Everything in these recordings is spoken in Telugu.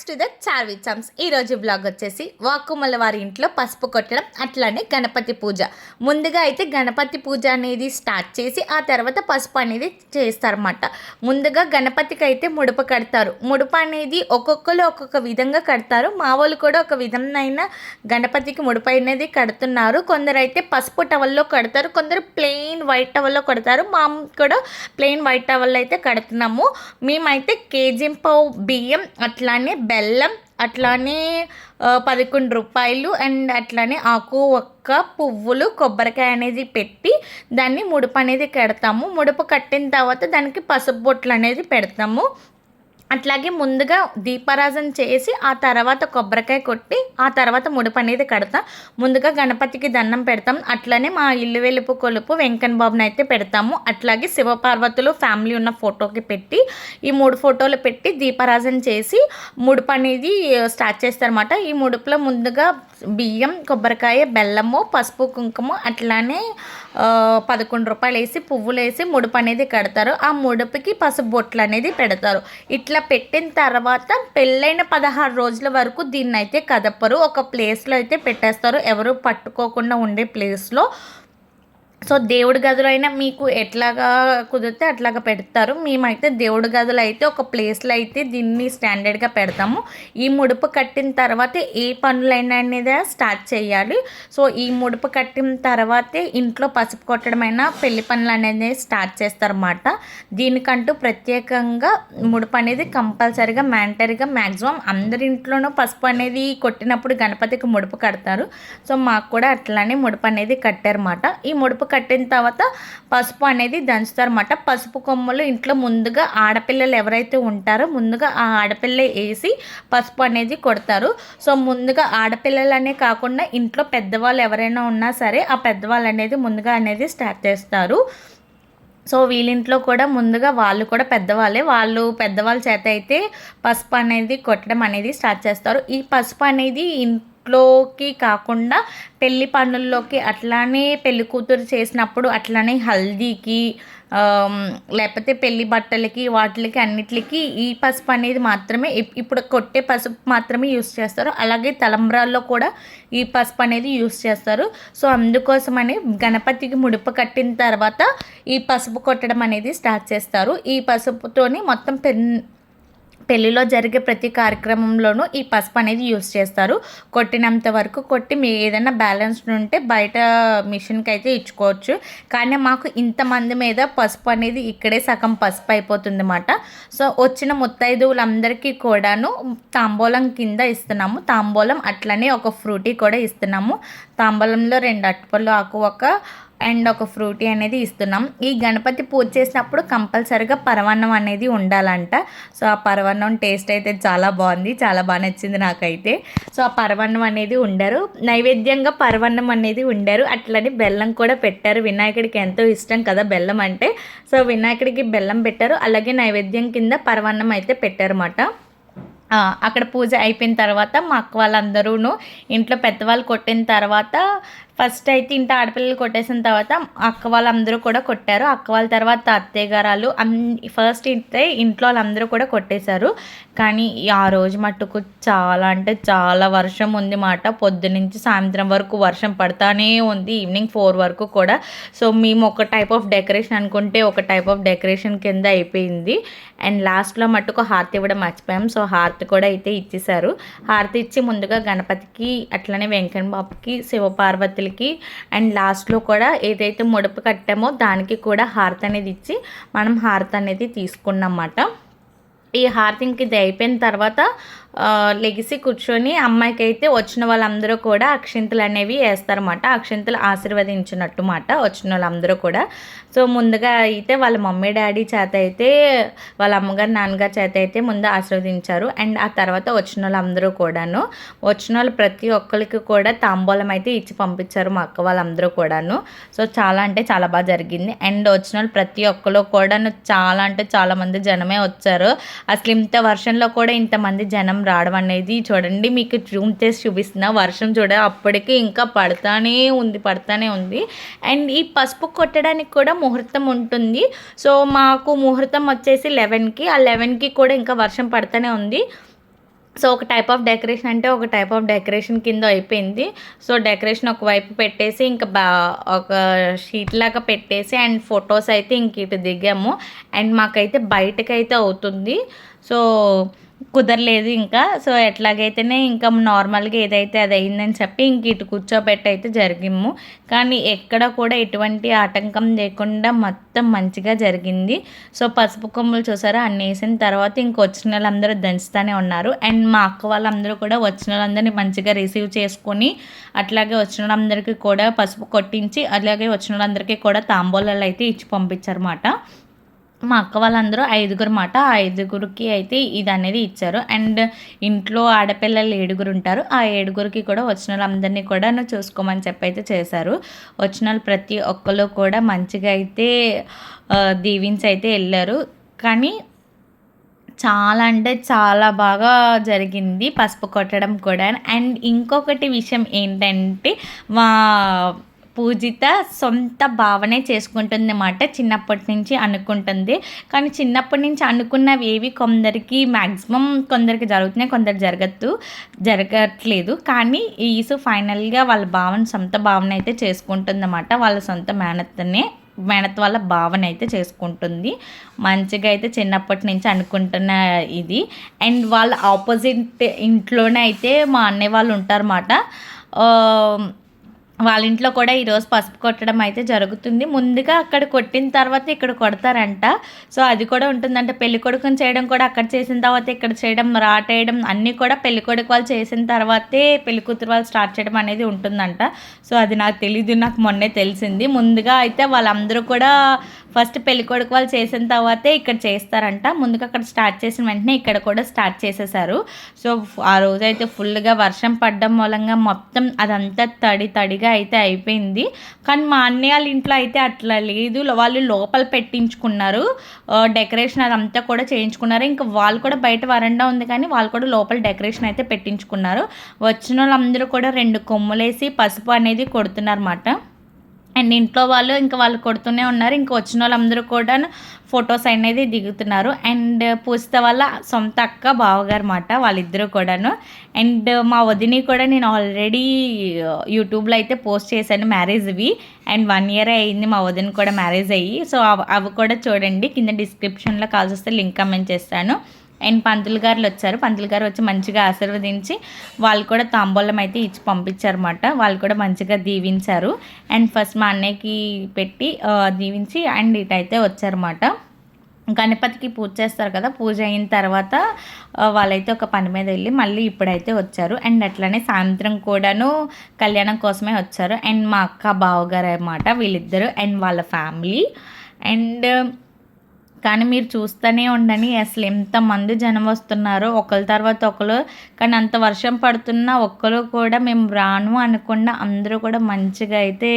To the Charvi charms. ఈరోజు బ్లాగ్ వచ్చేసి వాకుమల వారి ఇంట్లో పసుపు కొట్టడం, అట్లానే గణపతి పూజ. ముందుగా అయితే గణపతి పూజ అనేది స్టార్ట్ చేసి ఆ తర్వాత పసుపు అనేది చేస్తారన్నమాట. ముందుగా గణపతికి అయితే ముడుపు కడతారు. ముడుపు అనేది ఒక్కొక్కరు ఒక్కొక్క విధంగా కడతారు. మా వాళ్ళు కూడా ఒక విధమైన గణపతికి ముడుపు అనేది కడుతున్నారు. కొందరు అయితే పసుపు టవల్లో కడతారు, కొందరు ప్లెయిన్ వైట్ టవల్లో కడతారు. మా కూడా ప్లెయిన్ వైట్ టవల్ అయితే కడుతున్నాము. మేమైతే కేజీంపావు బియ్యం, అట్లానే బెల్లం, అట్లానే 11 రూపాయలు అండ్ అట్లానే ఆకు ఒక్క పువ్వులు కొబ్బరికాయ అనేది పెట్టి దాన్ని ముడుపు అనేది కడతాము. ముడుపు కట్టిన తర్వాత దానికి పసుపు బొట్లు అనేది పెడతాము. అట్లాగే ముందుగా దీపారాజన చేసి ఆ తర్వాత కొబ్బరికాయ కొట్టి ఆ తర్వాత ముడుపు అనేది కడతాం. ముందుగా గణపతికి దండం పెడతాం. అట్లనే మా ఇల్లు వెలుపు కొలుపు వెంకన్న బాబుని అయితే పెడతాము. అట్లాగే శివపార్వతులు ఫ్యామిలీ ఉన్న ఫోటోకి పెట్టి ఈ 3 ఫోటోలు పెట్టి దీపారాజన చేసి ముడుపు అనేది స్టార్ట్ చేస్తారన్నమాట. ఈ ముడుపులో ముందుగా బియ్యం, కొబ్బరికాయ, బెల్లము, పసుపు, కుంకుమ, అట్లానే 11 రూపాయలు వేసి పువ్వులు వేసి ముడుపు అనేది కడతారు. ఆ ముడుపుకి పసుపు బొట్లు అనేది పెడతారు. ఇట్లా పెట్టిన తర్వాత పెళ్ళైన 16 రోజుల వరకు దీన్ని అయితే కదపరు. ఒక ప్లేస్లో అయితే పెట్టేస్తారు, ఎవరు పట్టుకోకుండా ఉండే ప్లేస్లో. సో దేవుడి గదులు అయినా మీకు ఎట్లాగా కుదిరితే అట్లాగా పెడతారు. మేమైతే దేవుడి గదులు అయితే ఒక ప్లేస్లో అయితే దీన్ని స్టాండర్డ్గా పెడతాము. ఈ ముడుపు కట్టిన తర్వాత ఏ పనులైనా అనేది స్టార్ట్ చేయాలి. సో ఈ ముడుపు కట్టిన తర్వాతే ఇంట్లో పసుపు కొట్టడమైనా పెళ్లి పనులు అనేది స్టార్ట్ చేస్తారన్నమాట. దీనికంటూ ప్రత్యేకంగా ముడుపు అనేది కంపల్సరీగా మ్యాండటరీగా మ్యాక్సిమం అందరి ఇంట్లోనూ పసుపు అనేది కొట్టినప్పుడు గణపతికి ముడుపు కడతారు. సో మాకు కూడా అట్లానే ముడుపు అనేది కట్టారన్నమాట. ఈ ముడుపు కట్టిన తర్వాత పసుపు అనేది దంచుతారన్నమాట. పసుపు కొమ్మలు ఇంట్లో ముందుగా ఆడపిల్లలు ఎవరైతే ఉంటారో ముందుగా ఆ ఆడపిల్ల వేసి పసుపు అనేది కొడతారు. సో ముందుగా ఆడపిల్లలనే కాకుండా ఇంట్లో పెద్దవాళ్ళు ఎవరైనా ఉన్నా సరే ఆ పెద్దవాళ్ళు అనేది ముందుగా అనేది స్టార్ట్ చేస్తారు. సో వీళ్ళింట్లో కూడా ముందుగా వాళ్ళు కూడా పెద్దవాళ్ళే, వాళ్ళు పెద్దవాళ్ళ చేత అయితే పసుపు అనేది కొట్టడం అనేది స్టార్ట్ చేస్తారు. ఈ పసుపు అనేది ఇంట్లోకి కాకుండా పెళ్లి పనుల్లోకి, అట్లానే పెళ్లి కూతురు చేసినప్పుడు, అట్లానే హల్దీకి, లేకపోతే పెళ్లి బట్టలకి, వాటికి అన్నిటికి ఈ పసుపు అనేది మాత్రమే ఇప్పుడు కొట్టే పసుపు మాత్రమే యూస్ చేస్తారు. అలాగే తలంబ్రాల్లో కూడా ఈ పసుపు అనేది యూస్ చేస్తారు. సో అందుకోసమని గణపతికి ముడుపు కట్టిన తర్వాత ఈ పసుపు కొట్టడం అనేది స్టార్ట్ చేస్తారు. ఈ పసుపుతోని మొత్తం పెళ్ళిలో జరిగే ప్రతి కార్యక్రమంలోనూ ఈ పసుపు అనేది యూస్ చేస్తారు. కొట్టినంత వరకు కొట్టి మీ ఏదైనా బ్యాలెన్స్ ఉంటే బయట మిషన్కి అయితే ఇచ్చుకోవచ్చు. కానీ మాకు ఇంతమంది మీద పసుపు అనేది ఇక్కడే సగం పసుపు అయిపోతుంది అన్నమాట. సో వచ్చిన ముత్తైదువులందరికీ కూడాను తాంబూలం కింద ఇస్తున్నాము. తాంబూలం అట్లనే ఒక ఫ్రూటీ కూడా ఇస్తున్నాము. తాంబూలంలో 2 అరటిపళ్ళు, ఆకు ఒక అండ్ ఒక ఫ్రూటీ అనేది ఇస్తున్నాం. ఈ గణపతి పూజ చేసినప్పుడు కంపల్సరీగా పరమాన్నం అనేది ఉండాలంట. సో ఆ పరమాన్నం టేస్ట్ అయితే చాలా బాగుంది, చాలా బాగా నచ్చింది నాకైతే. సో ఆ పరమాన్నం అనేది ఉండరు, నైవేద్యంగా పరమాన్నం అనేది ఉండరు. అట్లని బెల్లం కూడా పెట్టారు. వినాయకుడికి ఎంతో ఇష్టం కదా బెల్లం అంటే. సో వినాయకుడికి బెల్లం పెట్టారు, అలాగే నైవేద్యం కింద పరమాన్నం అయితే పెట్టారన్నమాట. అక్కడ పూజ అయిపోయిన తర్వాత మా అక్క వాళ్ళందరూ ఇంట్లో పెద్దవాళ్ళు కొట్టిన తర్వాత ఫస్ట్ అయితే ఇంట్లో ఆడపిల్లలు కొట్టేసిన తర్వాత అక్క వాళ్ళందరూ కూడా కొట్టారు. అక్క వాళ్ళ తర్వాత అత్తయ్య గారాలు ఫస్ట్ ఇంట్లో వాళ్ళందరూ కూడా కొట్టేశారు. కానీ ఆ రోజు మట్టుకు చాలా అంటే చాలా వర్షం ఉంది మాట. పొద్దునుంచి సాయంత్రం వరకు వర్షం పడతానే ఉంది, ఈవినింగ్ 4 వరకు కూడా. సో మేము ఒక టైప్ ఆఫ్ డెకరేషన్ అనుకుంటే ఒక టైప్ ఆఫ్ డెకరేషన్ కింద అయిపోయింది. అండ్ లాస్ట్లో మట్టుకు హారతి ఇవ్వడం మర్చిపోయాం. సో హారతి కూడా అయితే ఇచ్చేసారు. హారతి ఇచ్చి ముందుగా గణపతికి, అట్లనే వెంకన్న బాబుకి, శివపార్వతులకి అండ్ లాస్ట్లో కూడా ఏదైతే ముడుపు కట్టామో దానికి కూడా హారతి అనేది ఇచ్చి మనం హారతి అనేది తీసుకున్నమాట. ఈ హారతికి ఇది అయిపోయిన తర్వాత లెగిసి కూర్చొని అమ్మాయికి అయితే వచ్చిన వాళ్ళందరూ కూడా అక్షింతలు అనేవి వేస్తారన్నమాట. అక్షింతలు ఆశీర్వదించినట్టు మాట వచ్చిన వాళ్ళందరూ కూడా. సో ముందుగా అయితే వాళ్ళ మమ్మీ డాడీ చేత అయితే, వాళ్ళ అమ్మగారు నాన్నగారి చేత అయితే ముందు ఆశీర్వదించారు. అండ్ ఆ తర్వాత వచ్చిన వాళ్ళందరూ కూడాను, వచ్చిన వాళ్ళు ప్రతి ఒక్కరికి కూడా తాంబూలం అయితే ఇచ్చి పంపించారు మా అక్క వాళ్ళందరూ కూడాను. సో చాలా అంటే చాలా బాగా జరిగింది. అండ్ వచ్చిన వాళ్ళు ప్రతి ఒక్కరు కూడాను చాలా అంటే చాలామంది జనమే వచ్చారు. అసలు ఇంత వర్షంలో కూడా ఇంతమంది జనం రావడం అనేది చూడండి, మీకు జూమ్ చేసి చూపిస్తున్నా. వర్షం అప్పటికి ఇంకా పడతానే ఉంది. అండ్ ఈ పసుపు కొట్టడానికి కూడా ముహూర్తం ఉంటుంది. సో మాకు ముహూర్తం వచ్చేసి 11కి, ఆ 11కి కూడా ఇంకా వర్షం పడతానే ఉంది. సో ఒక టైప్ ఆఫ్ డెకరేషన్ అంటే ఒక టైప్ ఆఫ్ డెకరేషన్ కింద అయిపోయింది. సో డెకరేషన్ ఒకవైపు పెట్టేసి ఇంకా ఒక షీట్ లాగా పెట్టేసి అండ్ ఫొటోస్ అయితే ఇంక ఇటు దిగాము. అండ్ మాకైతే బయటకైతే అవుతుంది. సో కుదరలేదు ఇంకా. సో ఎట్లాగైతేనే ఇంకా నార్మల్గా ఏదైతే అది అయిందని చెప్పి ఇంక ఇటు కూర్చోబెట్టి అయితే జరిగాము. కానీ ఎక్కడ కూడా ఎటువంటి ఆటంకం లేకుండా మొత్తం మంచిగా జరిగింది. సో పసుపు కొమ్ములు చూసారా అన్నీ వేసిన తర్వాత ఇంక వచ్చిన వాళ్ళందరూ దంచుతూనే ఉన్నారు. అండ్ మా అక్క వాళ్ళందరూ కూడా వచ్చిన వాళ్ళందరినీ మంచిగా రిసీవ్ చేసుకొని అట్లాగే వచ్చిన వాళ్ళందరికీ కూడా పసుపు కొట్టించి అలాగే వచ్చిన వాళ్ళందరికీ కూడా తాంబూలాలు అయితే ఇచ్చి పంపించారన్నమాట. మా అక్క వాళ్ళందరూ 5గురు మాట. ఆ 5గురికి అయితే ఇది అనేది ఇచ్చారు. అండ్ ఇంట్లో ఆడపిల్లలు 7గురు ఉంటారు. ఆ 7గురికి కూడా వచ్చిన వాళ్ళందరినీ కూడా చూసుకోమని చెప్పి అయితే చేశారు. వచ్చిన వాళ్ళు ప్రతి ఒక్కరు కూడా మంచిగా అయితే దీవించి అయితే వెళ్ళారు. కానీ చాలా అంటే చాలా బాగా జరిగింది పసుపు కొట్టడం కూడా. అండ్ ఇంకొకటి విషయం ఏంటంటే మా పూజిత సొంత భావనే చేసుకుంటుందన్నమాట. చిన్నప్పటి నుంచి అనుకుంటుంది. కానీ చిన్నప్పటి నుంచి అనుకున్నవి ఏవి కొందరికి మ్యాక్సిమం కొందరికి జరుగుతున్నాయి, కొందరికి జరగట్లేదు. కానీ ఈసు ఫైనల్గా వాళ్ళ భావన సొంత భావన అయితే చేసుకుంటుందన్నమాట. వాళ్ళ సొంత మేనత్ వాళ్ళ భావన అయితే చేసుకుంటుంది. మంచిగా అయితే చిన్నప్పటి నుంచి అనుకుంటున్న ఇది. అండ్ వాళ్ళ ఆపోజిట్ ఇంట్లోనే అయితే మా అన్నయ్య వాళ్ళు ఉంటారన్నమాట. వాళ్ళ ఇంట్లో కూడా ఈరోజు పసుపు కొట్టడం అయితే జరుగుతుంది. ముందుగా అక్కడ కొట్టిన తర్వాత ఇక్కడ కొడతారంట. సో అది కూడా ఉంటుందంట. పెళ్లి కొడుకుని చేయడం కూడా అక్కడ చేసిన తర్వాత ఇక్కడ చేయడం, రాటేయడం అన్నీ కూడా పెళ్లి కొడుకు వాళ్ళు చేసిన తర్వాతే పెళ్లి కూతురు వాళ్ళు స్టార్ట్ చేయడం అనేది ఉంటుందంట. సో అది నాకు తెలీదు, నాకు మొన్నే తెలిసింది. ముందుగా అయితే వాళ్ళందరూ కూడా ఫస్ట్ పెళ్లి కొడుకు వాళ్ళు చేసిన తర్వాతే ఇక్కడ చేస్తారంట. ముందుగా అక్కడ స్టార్ట్ చేసిన వెంటనే ఇక్కడ కూడా స్టార్ట్ చేసేసారు. సో ఆ రోజైతే ఫుల్గా వర్షం పడడం మూలంగా మొత్తం అదంతా తడిగా అయితే అయిపోయింది. కానీ మా అన్నయ్య వాళ్ళ ఇంట్లో అయితే అట్లా లేదు. వాళ్ళు లోపల పెట్టించుకున్నారు డెకరేషన్, అదంతా కూడా చేయించుకున్నారు. ఇంకా వాళ్ళు కూడా బయట వరండా ఉంది కానీ వాళ్ళు కూడా లోపల డెకరేషన్ అయితే పెట్టించుకున్నారు. వచ్చిన వాళ్ళందరూ కూడా 2 కొమ్ములేసి పసుపు అనేది కొడుతున్నారన్నమాట. అండ్ ఇంట్లో వాళ్ళు ఇంకా వాళ్ళు కొడుతూనే ఉన్నారు. ఇంకా వచ్చిన వాళ్ళందరూ కూడా ఫొటోస్ అనేది దిగుతున్నారు. అండ్ పూజిత వాళ్ళ సొంత అక్క బావగారు మాట వాళ్ళిద్దరూ కూడాను. అండ్ మా వదిని కూడా నేను ఆల్రెడీ యూట్యూబ్లో అయితే పోస్ట్ చేశాను మ్యారేజ్వి. అండ్ 1 year అయింది మా వదిన కూడా మ్యారేజ్ అయ్యి. సో అవి కూడా చూడండి. కింద డిస్క్రిప్షన్లో కాల్సి వస్తే లింక్ కమెంట్ చేస్తాను. అండ్ పంతులు గారు వచ్చారు. పంతులు గారు వచ్చి మంచిగా ఆశీర్వదించి వాళ్ళు కూడా తాంబూలం అయితే ఇచ్చి పంపించారన్నమాట. వాళ్ళు కూడా మంచిగా దీవించారు. అండ్ ఫస్ట్ మా అన్నయ్యకి పెట్టి దీవించి అండ్ ఇటైతే వచ్చారన్నమాట. గణపతికి పూజ చేస్తారు కదా, పూజ అయిన తర్వాత వాళ్ళైతే ఒక పని మీద వెళ్ళి మళ్ళీ ఇప్పుడైతే వచ్చారు. అండ్ అట్లనే సాయంత్రం కూడాను కళ్యాణం కోసమే వచ్చారు. అండ్ మా అక్క బావగారు అన్నమాట వీళ్ళిద్దరు అండ్ వాళ్ళ ఫ్యామిలీ. అండ్ కానీ మీరు చూస్తూనే ఉండండి అసలు ఎంతమంది జనం వస్తున్నారో ఒకరి తర్వాత ఒకరు. కానీ అంత వర్షం పడుతున్నా ఒక్కరు కూడా మేము రాను అనకుండా అందరూ కూడా మంచిగా అయితే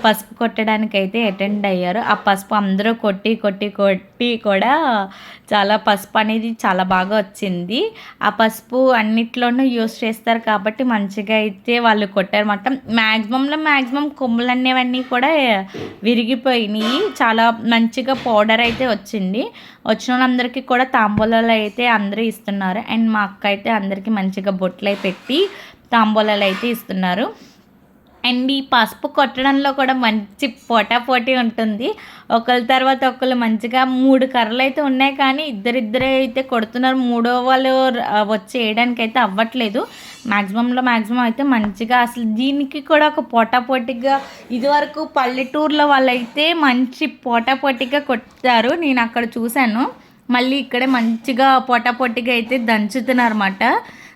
పసుపు కొట్టడానికి అయితే అటెండ్ అయ్యారు. ఆ పసుపు అందరూ కొట్టి కూడా చాలా పసుపు అనేది చాలా బాగా వచ్చింది. ఆ పసుపు అన్నిట్లోనూ యూస్ చేస్తారు కాబట్టి మంచిగా అయితే వాళ్ళు కొట్టారన్నమాట. మ్యాక్సిమం కొమ్ములు అనేవన్నీ కూడా విరిగిపోయినాయి. చాలా మంచిగా పౌడర్ అయితే వచ్చింది. వచ్చిన వాళ్ళందరికీ కూడా తాంబూలాలు అయితే అందరూ ఇస్తున్నారు. అండ్ మా అక్క అయితే అందరికీ మంచిగా బొట్లు పెట్టి తాంబూలాలు అయితే ఇస్తున్నారు. అండ్ ఈ పసుపు కొట్టడంలో కూడా మంచి పోటాపోటీ ఉంటుంది. ఒకరి తర్వాత ఒకరు మంచిగా 3 కర్రలు అయితే ఉన్నాయి కానీ ఇద్దరే అయితే కొడుతున్నారు. 3వ వాళ్ళు వచ్చి వేయడానికి అయితే అవ్వట్లేదు. మ్యాక్సిమం అయితే మంచిగా అసలు దీనికి కూడా ఒక పోటాపోటీగా ఇదివరకు పల్లెటూరులో వాళ్ళైతే మంచి పోటాపోటీగా కొట్టారు. నేను అక్కడ చూశాను. మళ్ళీ ఇక్కడే మంచిగా పోటాపోటీగా అయితే దంచుతున్నారన్నమాట.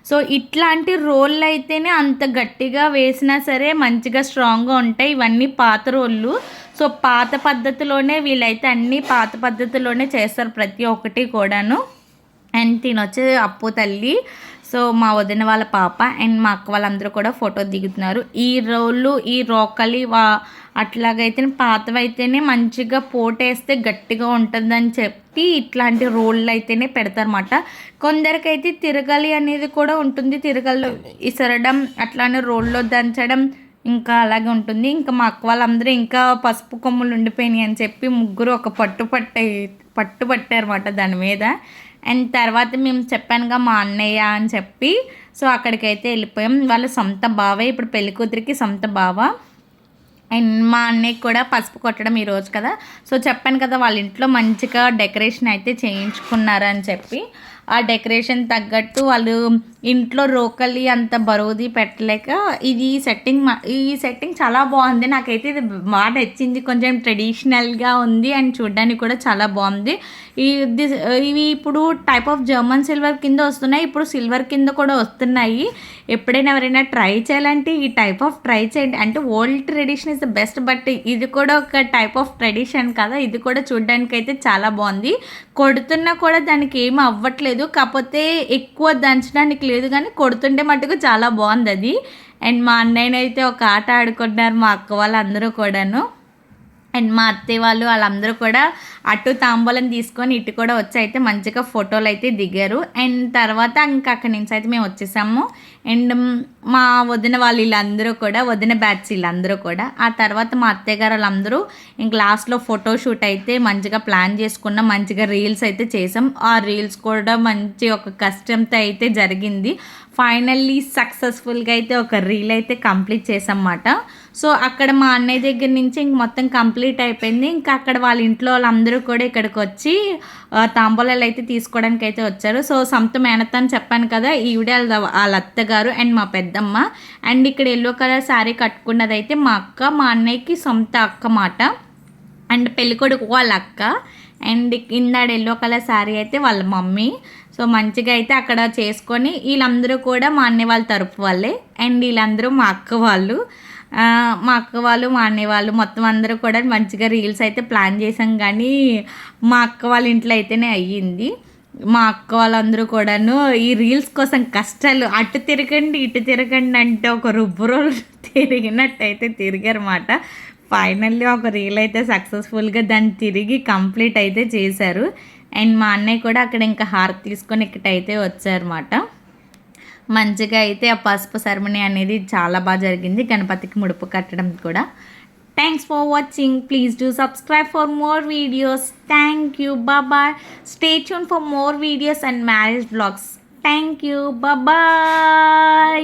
సో ఇట్లాంటి రోళ్ళు అయితేనే అంత గట్టిగా వేసినా సరే మంచిగా స్ట్రాంగ్గా ఉంటాయి. ఇవన్నీ పాత రోళ్ళు. సో పాత పద్ధతిలోనే వీళ్ళైతే అన్నీ పాత పద్ధతిలోనే చేస్తారు ప్రతి ఒక్కటి కూడాను. అండ్ తినొచ్చి అప్పు తల్లి. సో మా వదిన వాళ్ళ పాప అండ్ మా అక్క వాళ్ళందరూ కూడా ఫోటో దిగుతున్నారు. ఈ రోళ్ళు ఈ రోకలి అట్లాగైతే పాతవైతేనే మంచిగా పోటేస్తే గట్టిగా ఉంటుందని చెప్పి ఇట్లాంటి రోళ్ళు అయితేనే పెడతారన్నమాట. కొందరికైతే తిరగలి అనేది కూడా ఉంటుంది. తిరగల్లో ఇసరడం అట్లానే రోల్లో దంచడం ఇంకా అలాగే ఉంటుంది. ఇంకా మా అక్క వాళ్ళందరూ ఇంకా పసుపు కొమ్ములు ఉండిపోయినాయి అని చెప్పి ముగ్గురు ఒక పట్టు పట్టారన్నమాట దాని మీద. అండ్ తర్వాత మేము చెప్పానుగా మా అన్నయ్య అని చెప్పి, సో అక్కడికైతే వెళ్ళిపోయాం. వాళ్ళ సొంత బావే, ఇప్పుడు పెళ్ళికూతురికి సొంత బావ. అండ్ మా అన్నయ్యకి కూడా పసుపు కొట్టడం ఈరోజు కదా, సో చెప్పాను కదా వాళ్ళ ఇంట్లో మంచిగా డెకరేషన్ అయితే చేయించుకున్నారని చెప్పి, ఆ డెకరేషన్ తగ్గట్టు వాళ్ళు ఇంట్లో రోకలి అంత బరువుది పెట్టలేక ఈ సెట్టింగ్ చాలా బాగుంది. నాకైతే ఇది బాగా నచ్చింది. కొంచెం ట్రెడిషనల్గా ఉంది అండ్ చూడడానికి కూడా చాలా బాగుంది. ఇవి ఇప్పుడు టైప్ ఆఫ్ జర్మన్ సిల్వర్ కింద వస్తున్నాయి, ఇప్పుడు సిల్వర్ కింద కూడా వస్తున్నాయి. ఎప్పుడైనా ఎవరైనా ట్రై చేయాలంటే ఈ టైప్ ఆఫ్ ట్రై చేయండి. అంటే old tradition is the best, but ఇది కూడా ఒక టైప్ ఆఫ్ ట్రెడిషన్ కదా, ఇది కూడా చూడడానికి అయితే చాలా బాగుంది. కొడుతున్నా కూడా దానికి ఏమి అవ్వట్లేదు, కాకపోతే ఎక్కువ దంచడానికి లేదు, కానీ కొడుతుంటే మటుకు చాలా బాగుంది అది. అండ్ మా అన్నయ్యనైతే ఒక ఆట ఆడుకున్నారు మా అక్క వాళ్ళందరూ కూడాను. అండ్ మా అత్తయ్య వాళ్ళందరూ కూడా అటు తాంబూలం తీసుకొని ఇటు కూడా వచ్చి అయితే మంచిగా ఫోటోలు అయితే దిగారు. అండ్ తర్వాత ఇంకా అక్కడి నుంచి అయితే మేము వచ్చేసాము. అండ్ మా వదిన వీళ్ళందరూ కూడా, వదిన బ్యాచ్ వీళ్ళందరూ కూడా, ఆ తర్వాత మా అత్తయ్య గారు వాళ్ళందరూ ఇంక లాస్ట్లో ఫోటోషూట్ అయితే మంచిగా ప్లాన్ చేసుకున్నాం. మంచిగా రీల్స్ అయితే చేసాం. ఆ రీల్స్ కూడా మంచి ఒక కష్టంతో అయితే జరిగింది. ఫైనల్లీ సక్సెస్ఫుల్గా అయితే ఒక రీల్ అయితే కంప్లీట్ చేసామన్నమాట. సో అక్కడ మా అన్నయ్య దగ్గర నుంచి ఇంక మొత్తం కంప్లీట్ అయిపోయింది. ఇంకా అక్కడ వాళ్ళ ఇంట్లో వాళ్ళందరూ కూడా ఇక్కడికి వచ్చి తాంబూలాలు అయితే తీసుకోవడానికి అయితే వచ్చారు. సో సొంత మేనత్త అని చెప్పాను కదా, ఈవిడే వాళ్ళ అత్తగారు అండ్ మా పెద్దమ్మ. అండ్ ఇక్కడ ఎల్లో కలర్ శారీ కట్టుకున్నది అయితే మా అక్క, మా అన్నయ్యకి సొంత అక్క మాట. అండ్ పెళ్ళికొడుకు వాళ్ళ అక్క. అండ్ కింద ఎల్లో కలర్ శారీ అయితే వాళ్ళ మమ్మీ. సో మంచిగా అయితే అక్కడ చేసుకొని, వీళ్ళందరూ కూడా మా అన్నయ్య వాళ్ళ తరపు వాళ్ళే. అండ్ వీళ్ళందరూ మా అక్క వాళ్ళు, మా అన్నయ్య వాళ్ళు మొత్తం అందరూ కూడా మంచిగా రీల్స్ అయితే ప్లాన్ చేసాం. కానీ మా అక్క వాళ్ళ ఇంట్లో అయితేనే అయ్యింది. మా అక్క వాళ్ళందరూ కూడాను ఈ రీల్స్ కోసం కష్టాలు, అటు తిరగండి ఇటు తిరగండి అంటే ఒక రుబ్బురో తిరిగినట్టయితే తిరిగారన్నమాట. ఫైనల్లీ ఒక రీల్ అయితే సక్సెస్ఫుల్గా దాన్ని తిరిగి కంప్లీట్ అయితే చేశారు. అండ్ మా అన్నయ్య కూడా అక్కడ ఇంకా హారతి తీసుకొని ఇక్కడైతే వచ్చారన్నమాట. మంచిగా అయితే ఆ పసుపు సెరమనీ అనేది చాలా బాగా జరిగింది. గణపతికి ముడుపు కట్టడం కూడా. Thanks for watching. Please do subscribe for more videos. Thank you. Bye. Stay tune for more videos and marriage vlogs. Thank you. Bye.